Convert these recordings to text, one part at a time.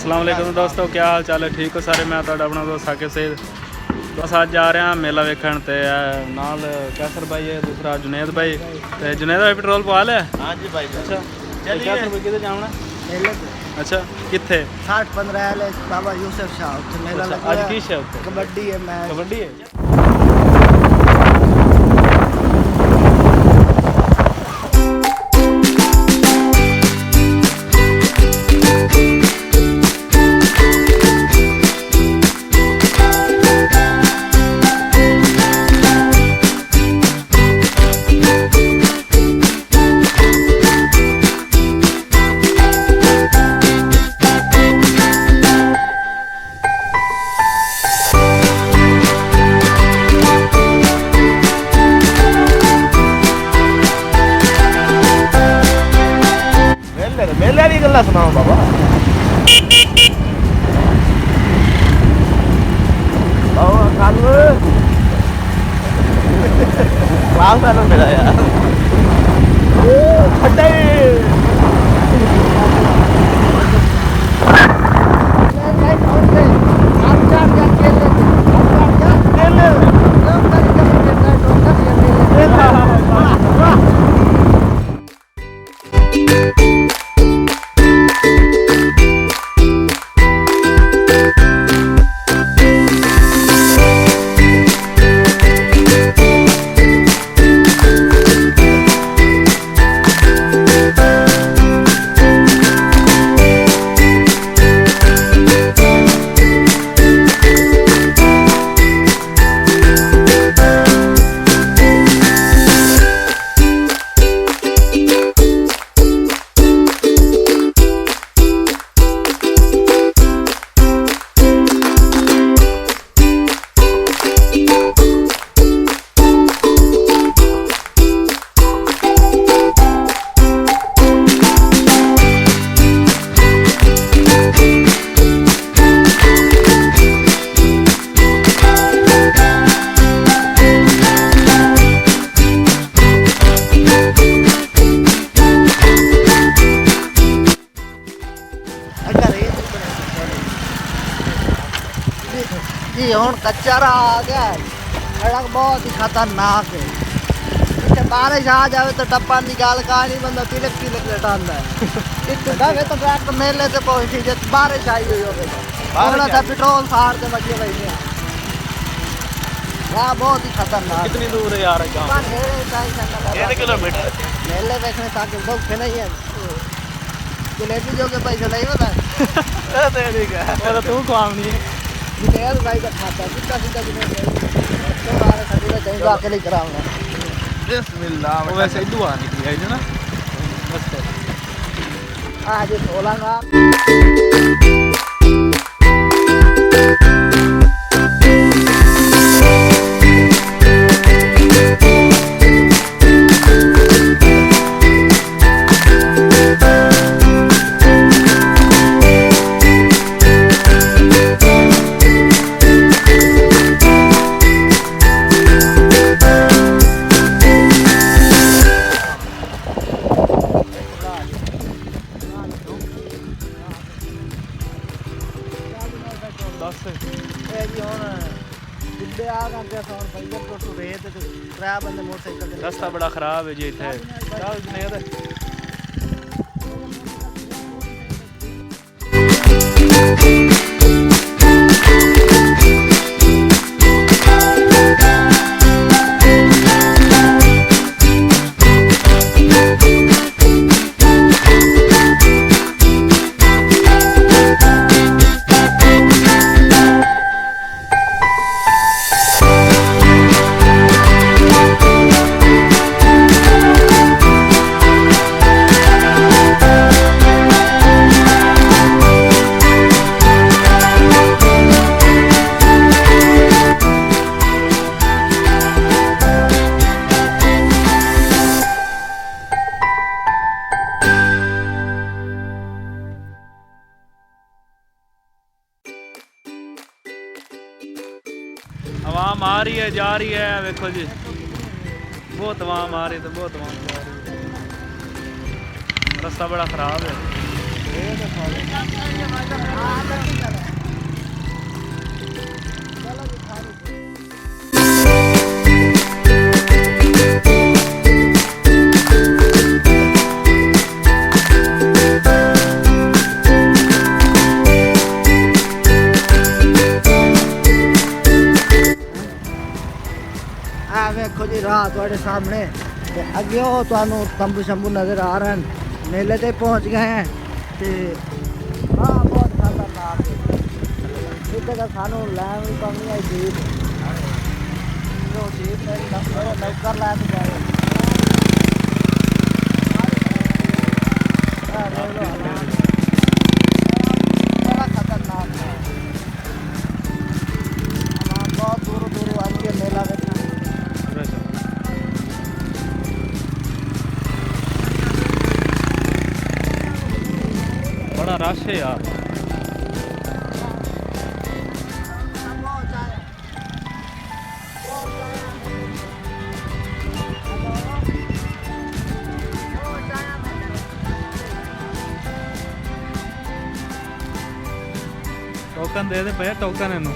अस्सलाम वालेकुम दोस्तों, क्या हाल चाल है? ठीक हो सारे? मैं तो अपना दोस्त साकिब से बस आज जा रहे हैं मेला वेखण ते नाल कैसर भाई है, दूसरा जुनेद भाई। ते जुनेद भाई पेट्रोल पवा लिया? हाँ जी भाई। अच्छा कैसर भाई किधर जाना? मेले पे। अच्छा कितने? 60-15 बाबा यूसुफ शाह उत्थे मेला लगा। आज की है उत्थे? कबड्डी है मैच। कबड्डी है। मेले की गल्ला सुनाओ बाबा। कल क्लास में मिला यार जी हुण कच्चा आ गया। सड़क बहुत ही खतरनाक है। इतने बारिश आ जाए तो टप्पा निकाल का नहीं बंदा तिलक तिलक लटांदा है। इतने दबे तो ट्रैक्टर मेले से पहुंची जब बारिश आई हुई होगी थोड़ा सा पेट्रोल फाड़ के बचे बैठे यहाँ बहुत ही खतरनाक। कितनी दूर है यार? 1.5 किलोमीटर मेले देखने ताकि लोग थे नहीं है। जलेबी जो के पैसे नहीं बता तू काम नहीं है जुनेद भाई का खाता सीधा सीधा जुनेद भाई खड़ी में कहीं अकेले कराऊंगा। बिस्मिल्लाह। वो वैसे ही दुआ निकली है ना बस। आज 16 ना रास्ता बड़ा खराब है जी इतने। चल जुनेद आवाम आ रही है जा रही है, देखो जी बहुत आवाम आ रही है, तो बहुत आवाम जा रही है। रास्ता बड़ा ख़राब है। सामने ते अगे हो तुहानू तंबू शंबू नज़र आ रहे हैं। मेले ते पहुंच गए हैं ते हाँ बहुत खतरनाक है। इतने का सानू लैन भी पवनी आई जीप जो जीप मेरी नौकर ला के जा रहे बड़ा खतरनाक है। बहुत दूर दूर आके मेला देखना बड़ा रश है यार। टोकन दे दे भैया टोकन इनू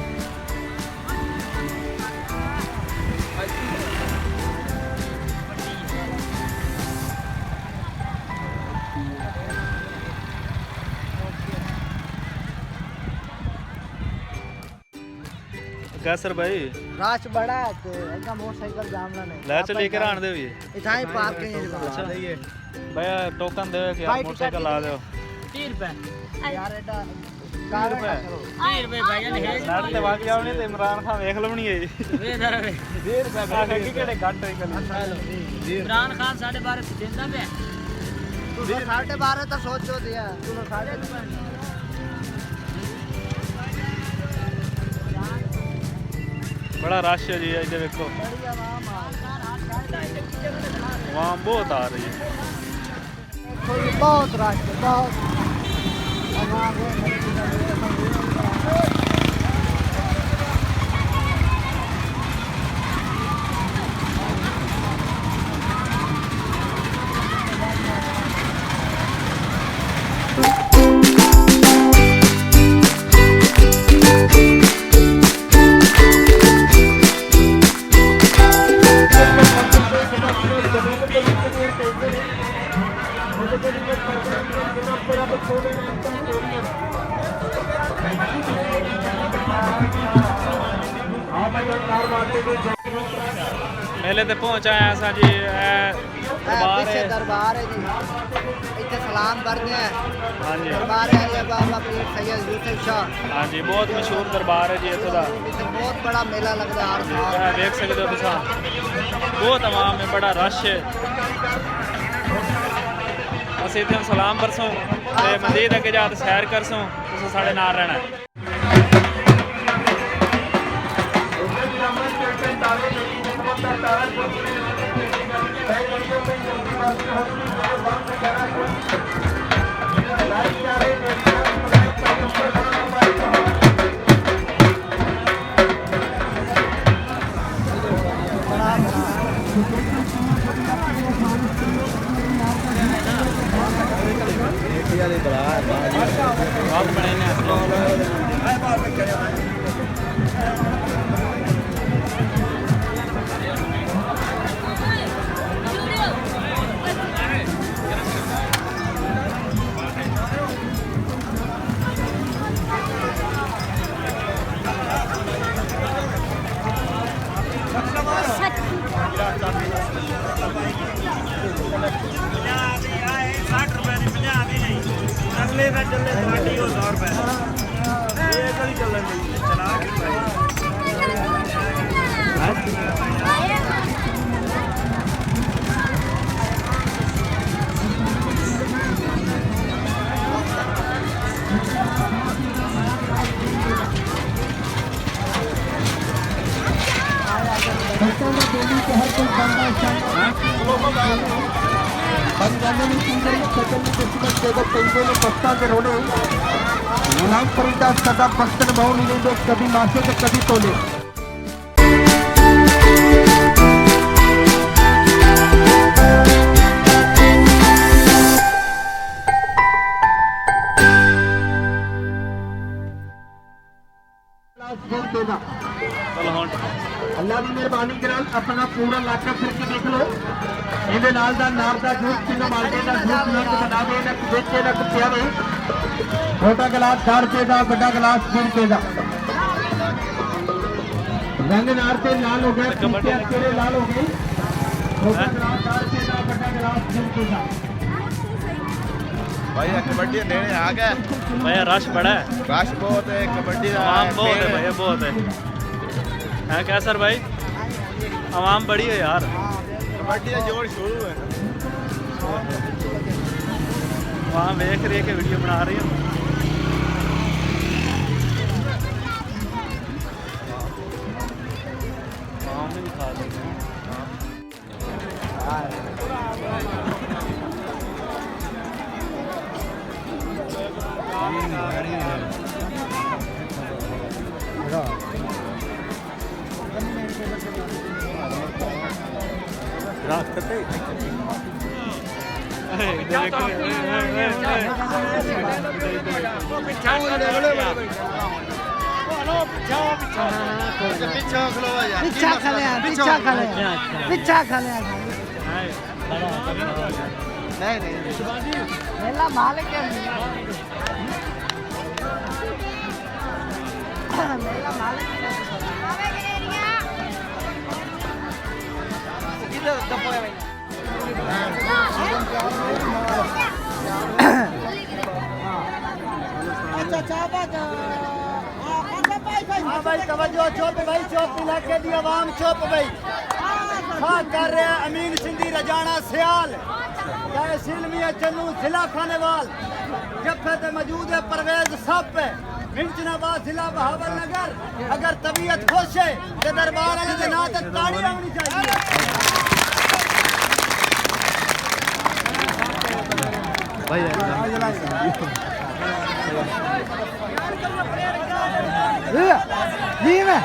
कैसर भाई राश बड़ा है ते इनका मोटरसाइकिल जामना नहीं ले चलिए के आन दे भी इतना ही पार्किंग अच्छा है। भैया टोकन दे कि भाई, मोटरसाइकिल ला दो 30 रुपए यार एटा कारण है 30 रुपए भाईजान है साइड ते भाग जावनी ते इमरान खान देख लवनी है वे दर वे 20 रुपए आगे की केड़े घट है इमरान खान 12.5 देंदा पे तू 12.5 तो सोचो दिया तू 12.5 बड़ा रश है जी इधर देखो बढ़िया वहाँ बहुत आ रही है कोई बहुत राश है बहुत अब आगे मेले ते पहुंच आए असा जी दरबार पीछे है दरबार है जी इतने सलाम करते हैं हाँ जी दरबार है ये बाबा पीर सैयद यूसुफ शाह हाँ जी बहुत मशहूर दरबार है जी इत्थों दा इतने बहुत बड़ा मेला लगता है हर साल देख सकते हो तुसा बहुत आवाम है बड़ा रश है ਅਸੀਂ ਇੱਥੇ ਸਲਾਮ ਪਰਸੋਂ ਤੇ ਮਜ਼ੀਦ ਅੱਗੇ ਜਾ ਕੇ ਸੈਰ ਕਰਸੋਂ ਤੁਸੀਂ ਸਾਡੇ ਨਾਲ ਰਹਿਣਾ बहुत बड़े ने ਚੱਲੇ ਤਾਂ ਚੱਲੇ ਤੁਹਾਡੀ ਉਹ 100 ਰੁਪਏ ਇਹ ਕਦੀ ਚੱਲਣ ਨਹੀਂ ਚਲਾ ਕੇ गुलाम फरीदास सदा बर्तन भाव नहीं दे कभी मासे तो कभी तोले चलो हुण अल्लाह की मेहरबानी कराल अपना पूरा इलाका फिर के देख लो ਇਹਦੇ ਨਾਲ ਦਾ ਨਾਰ ਦਾ ਜੂਸ ਕਿੰਨਾ ਮਾਲਕੇ ਦਾ ਜੂਸ ਨਾ ਬਣਾ ਦੇ ਨਾ ਵੇਚੇ ਨਾ ਕੁੱਤਿਆਂ ਨੇ ਛੋਟਾ ਗਲਾਸ 4 ਰੁਪਏ ਦਾ ਵੱਡਾ ਗਲਾਸ 20 ਰੁਪਏ ਦਾ रंग नार से लाल हो गए पीछे अकेले लाल हो गए छोटा गिलास 4 रुपए का, बड़ा गिलास 6 रुपए का। भाई कबड्डी लेने आ गए भैया रश बड़ा है, रश बहुत है कबड्डी का आवाम बहुत है भैया, बहुत है क्या सर भाई, आवाम बड़ी है यार, कबड्डी का जोर शुरू है वहाँ देख रही है कि वीडियो बना रही हूँ। आवाम भी दिखा देते हैं। पीछे खलो यार पीछा खले हैं, पीछा खले हैं, पीछा खले हैं। नहीं नहीं मेला मालिक है, मेला मालिक है। किधर दबो है भाई? अच्छा चाबा जा भाई, तवज्जो, चुप भाई, चुप इलाके दी आवाम चुप भाई। हाँ कर रहे हैं अमीन सिंधी रजाना सियाल, तहसील मियां चन्नू, जिला खानेवाल, जफे ते मौजूद है परवेज सप है, मिंचनाबाद जिला बहावल नगर। अगर तबीयत खुश है तो दरबार वाले के नाम तक ताड़ी आनी चाहिए। जी में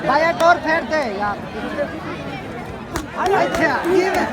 भाई टोर फेरते यार। अच्छा ये मैं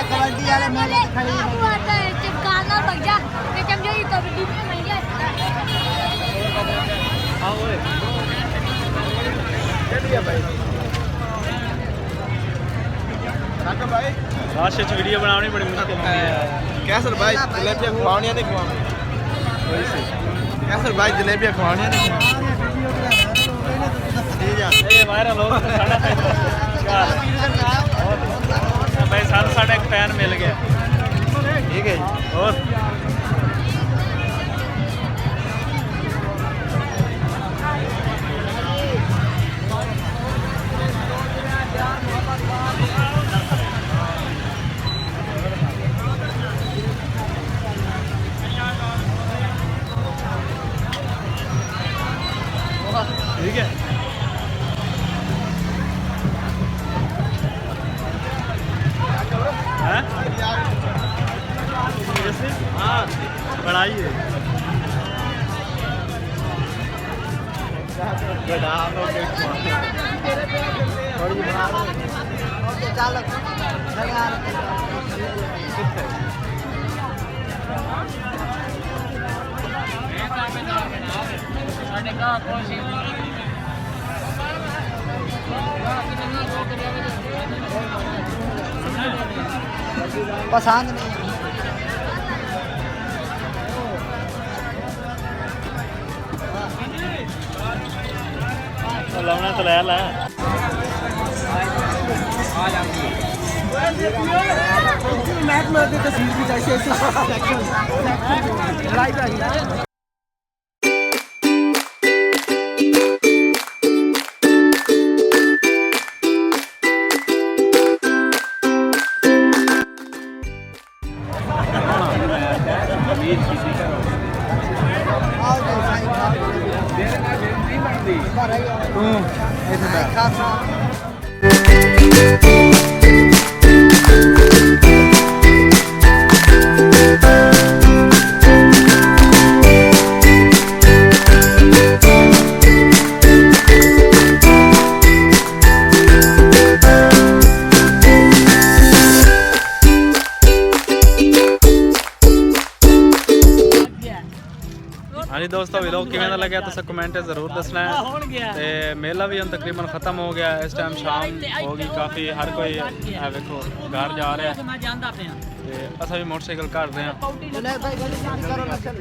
कबड्डी वाले मेले खड़ी चिपकाना लग जा, कबड्डी में लास्ट च वीडियो बनानी बड़ी मुश्किल होती है। कैसर भाई जलेबियां खवानियां नहीं खवानी कैसर भाई जलेबियां खवानियां नहीं ठीक है ਇਹ ਵਾਇਰਲ ਹੋ ਗਿਆ ਸਾਡਾ ਭਾਈ ਸਾਨੂੰ ਸਾਡਾ ਇੱਕ ਫੈਨ ਮਿਲ ਗਿਆ ठीक है जी ਹੋਰ ठीक है हाँ बढ़ाइए ओके चलो पसंद नहीं लाना तो ले ला आओ जी साईं खासा हाँ जी दोस्तों व्लॉग किवें दा लग्या तुस कमेंट जरूर दसना है ते मेला भी हम तकरीबन खत्म हो गया इस टाइम शाम हो गई काफ़ी हर कोई देखो घर जा रहा है मैं जानदा पे हां ते असां भी मोटरसाइकिल कर रहे हैं जुनैद भाई गली शादी करो ना चल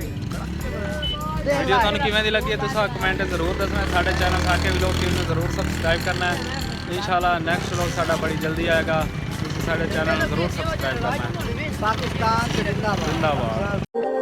वीडियो तुहानू किवें दी लगी तुस कमेंट जरूर दसना साडे चैनल साके व्लॉग टीम ने जरूर सब्सक्राइब करना है इंशाल्लाह नेक्स्ट व्लॉग साडा बड़ी जल्दी आएगा तुस साडे चैनल जरूर सब्सक्राइब करना है पाकिस्तान जिंदाबाद जिंदाबाद